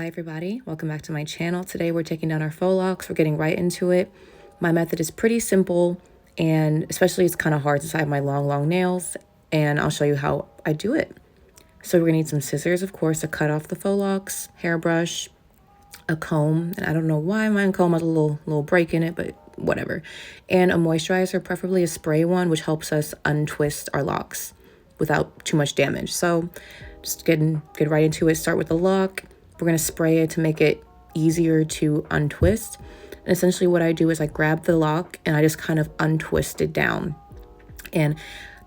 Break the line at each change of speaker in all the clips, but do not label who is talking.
everybody, welcome back to my channel. Today we're taking down our faux locks. We're getting right into it. My method is pretty simple, and especially it's kind of hard since I have my long nails, and I'll show you how I do it. So we're gonna need some scissors, of course, to cut off the faux locks, hairbrush, a comb, and I don't know why my comb has a little break in it, but whatever, and a moisturizer, preferably a spray one, which helps us untwist our locks without too much damage. So just get right into it. Start with the lock. We're going to spray it to make it easier to untwist. And essentially what I do is I grab the lock and I just kind of untwist it down. And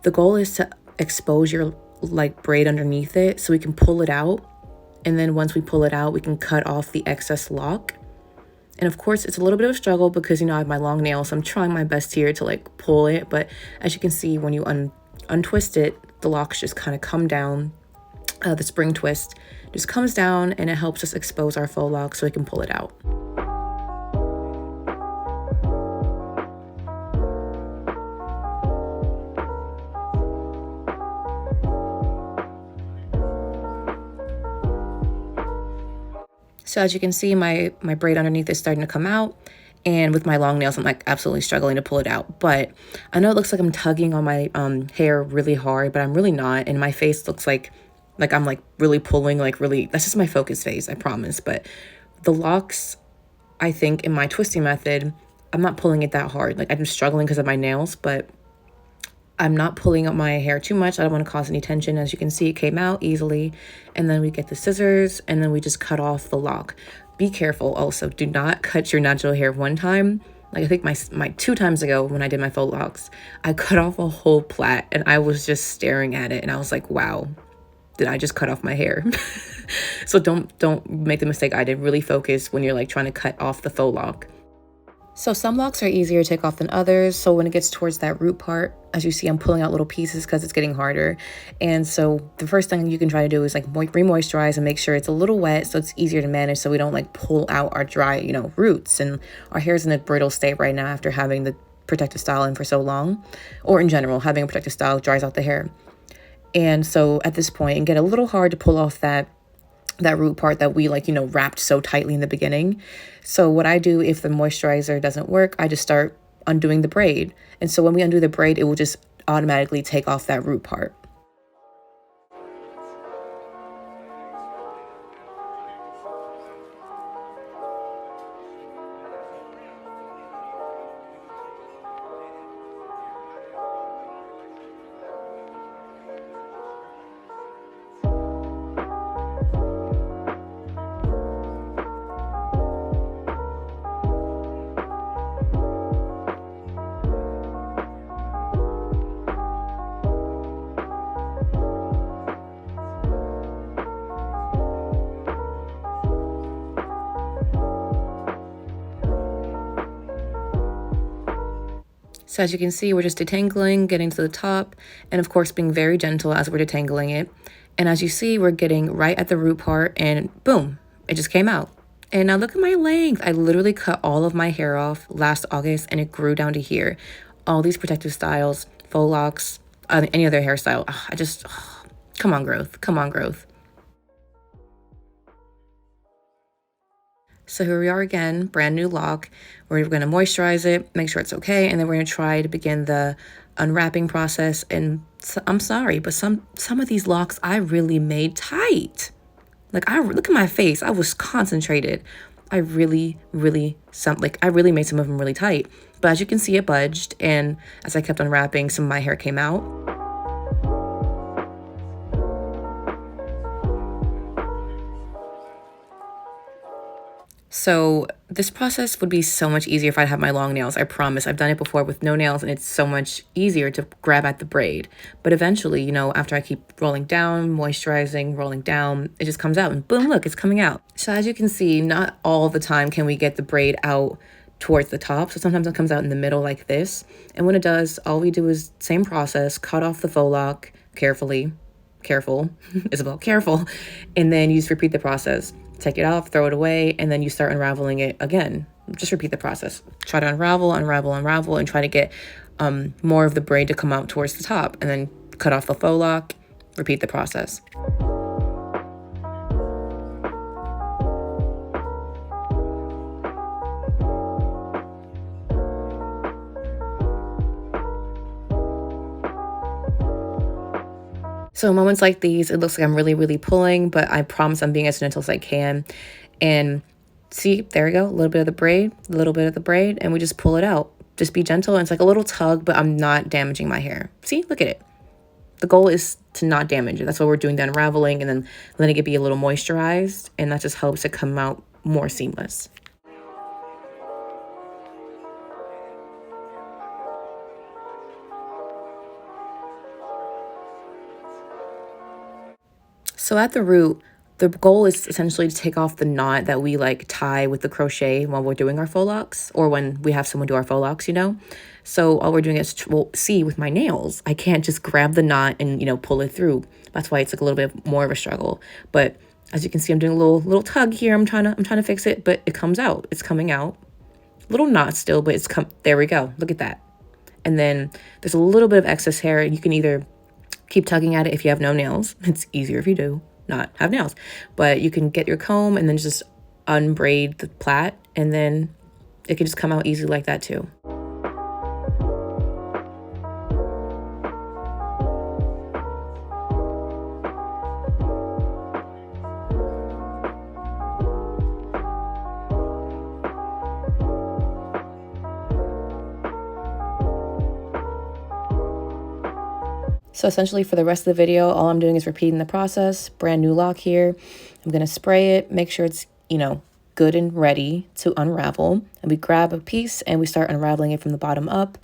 the goal is to expose your braid underneath it so we can pull it out. And then once we pull it out, we can cut off the excess lock. And of course, it's a little bit of a struggle because, I have my long nails. So I'm trying my best here to pull it. But as you can see, when you untwist it, the locks just kind of come down. The spring twist just comes down and it helps us expose our faux lock so we can pull it out. So as you can see, my braid underneath is starting to come out, and with my long nails, I'm absolutely struggling to pull it out. But I know it looks like I'm tugging on my hair really hard, but I'm really not, and my face looks like I'm really pulling, that's just my focus face, I promise. But the locks, I think in my twisting method, I'm not pulling it that hard. I'm struggling because of my nails, but I'm not pulling up my hair too much. I don't want to cause any tension. As you can see, it came out easily. And then we get the scissors and then we just cut off the lock. Be careful also. Do not cut your natural hair one time. I think my 2 times ago when I did my faux locks, I cut off a whole plait and I was just staring at it and I was like, wow, did I just cut off my hair? So don't make the mistake I did. Really focus when you're trying to cut off the faux lock. So some locks are easier to take off than others. So when it gets towards that root part, as you see, I'm pulling out little pieces because it's getting harder. And so the first thing you can try to do is re-moisturize and make sure it's a little wet so it's easier to manage, so we don't pull out our dry, roots. And our hair's in a brittle state right now after having the protective style in for so long, or in general, having a protective style dries out the hair. And so at this point, it can get a little hard to pull off that root part that we wrapped so tightly in the beginning. So what I do, if the moisturizer doesn't work, I just start undoing the braid. And so when we undo the braid, it will just automatically take off that root part. So as you can see, we're just detangling, getting to the top, and of course being very gentle as we're detangling it. And as you see, we're getting right at the root part and boom, it just came out. And now look at my length. I literally cut all of my hair off last August and it grew down to here. All these protective styles, faux locks, any other hairstyle. Come on, growth. Come on, growth. So here we are again, brand new lock. We're going to moisturize it, make sure it's okay, and then we're going to try to begin the unwrapping process. And I'm sorry, but some of these locks I really made tight. Look at my face. I was concentrated. I really made some of them really tight. But as you can see, it budged, and as I kept unwrapping, some of my hair came out. So this process would be so much easier if I had my long nails. I promise. I've done it before with no nails, and it's so much easier to grab at the braid. But eventually, after I keep rolling down, moisturizing, rolling down, it just comes out and boom, look, it's coming out. So as you can see, not all the time can we get the braid out towards the top. So sometimes it comes out in the middle like this. And when it does, all we do is same process, cut off the faux lock carefully. Careful, Isabel, careful. And then you just repeat the process. Take it off, throw it away, and then you start unraveling it again. Just repeat the process. Try to unravel, and try to get more of the braid to come out towards the top. And then cut off the faux lock, repeat the process. So moments like these, it looks like I'm really, really pulling, but I promise I'm being as gentle as I can. And see, there we go, a little bit of the braid, a little bit of the braid, and we just pull it out. Just be gentle. And it's like a little tug, but I'm not damaging my hair. See, look at it. The goal is to not damage it. That's why we're doing the unraveling and then letting it be a little moisturized. And that just helps it come out more seamless. So at the root, the goal is essentially to take off the knot that we like tie with the crochet while we're doing our faux locks, or when we have someone do our faux locks, you know? So all we're doing is, well, see, with my nails, I can't just grab the knot and, you know, pull it through. That's why it's like a little bit more of a struggle. But as you can see, I'm doing a little tug here. I'm trying to fix it, but it comes out. It's coming out. Little knot still, but there we go. Look at that. And then there's a little bit of excess hair. You can either keep tugging at it if you have no nails. It's easier if you do not have nails. But you can get your comb and then just unbraid the plait, and then it can just come out easy like that too. So essentially for the rest of the video, all I'm doing is repeating the process. Brand new lock here. I'm going to spray it, make sure it's, you know, good and ready to unravel. And we grab a piece and we start unraveling it from the bottom up.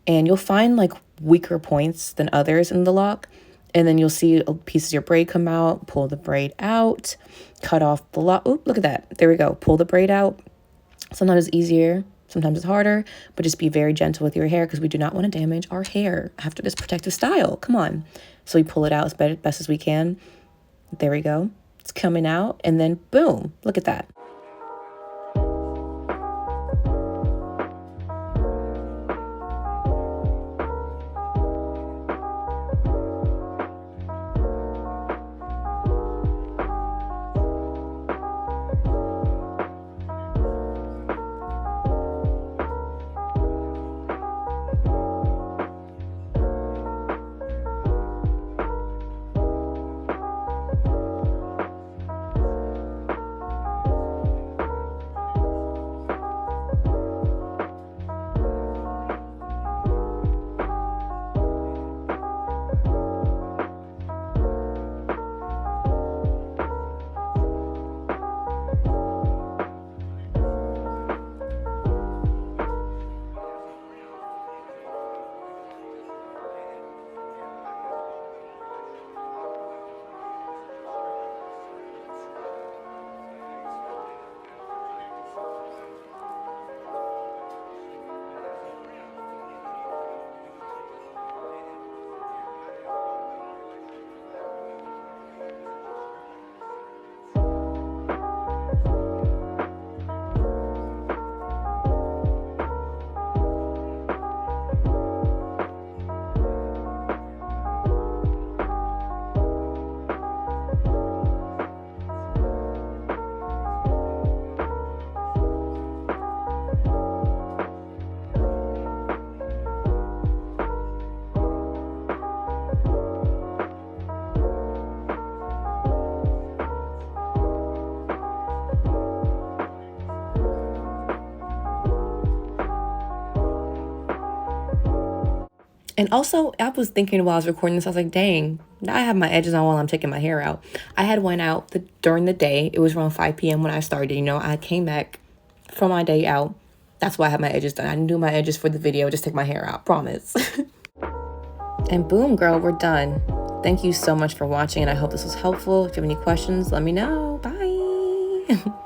And you'll find like weaker points than others in the lock. And then you'll see pieces of your braid come out, pull the braid out, cut off the lock. Oop, look at that. There we go. Pull the braid out. Sometimes it's easier. Sometimes it's harder, but just be very gentle with your hair because we do not want to damage our hair after this protective style. Come on. So we pull it out as best as we can. There we go. It's coming out, and then boom, look at that. And also, I was thinking while I was recording this, I was like, dang, now I have my edges on while I'm taking my hair out. I had one out during the day. It was around 5 p.m. when I started. You know, I came back from my day out. That's why I have my edges done. I didn't do my edges for the video. Just take my hair out. Promise. And boom, girl, we're done. Thank you so much for watching, and I hope this was helpful. If you have any questions, let me know. Bye.